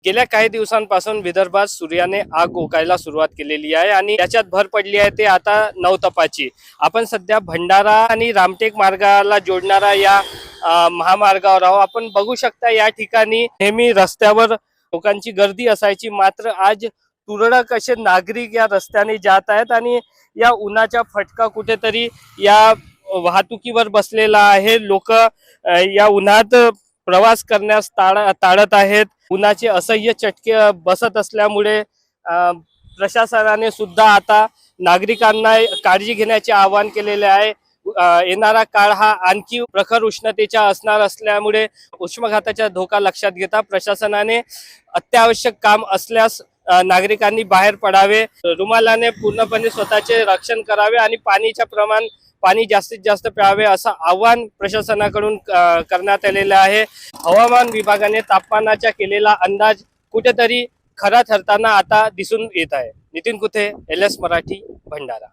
गेल्या काही दिवसांपासून विदर्भात सूर्याने आग ओकायला सुरुवात केलेली आहे आणि त्याच्यात भर पडली आहे ते आता नवतपाची। आपण सध्या भंडारा आणि रामटेक मार्गाला जोडणारा या महामार्गावर आहोत। आपण बघू शकता या ठिकाणी नेहमी रस्त्यावर लोकांची गर्दी असायची, मात्र आज तुरळक असे नागरिक या रस्त्याने जात आहेत आणि या उन्हाचा फटका कुठेतरी या वाहतुकीवर बसलेला आहे। लोक या उन्हात प्रवास करण्यास टाळत आहेत। उन्हाचे असह्य चटके बसत असल्यामुळे प्रशासनाने सुद्धा आता नागरिकांना काळजी घेण्याचे आवाहन केलेले आहे। येणारा काळ हा आणखी प्रखर उष्णतेचा असणार असल्यामुळे उष्माघाताचा धोका लक्षात घेता प्रशासनाने अत्यावश्यक काम असल्यास नागरिकांनी बाहेर पडावे, रुमालाने पूर्णपणे स्वतःचे रक्षण करावे आणि पाणी जास्तीत जास्त प्यावे असं आवाहन प्रशासनाकडून करण्यात आलेलं आहे। हवामान विभागाने तापमानाचा केलेला अंदाज कुठेतरी खरा ठरताना आता दिसून येत आहे। नितीन कुथे, LS मराठी, भंडारा।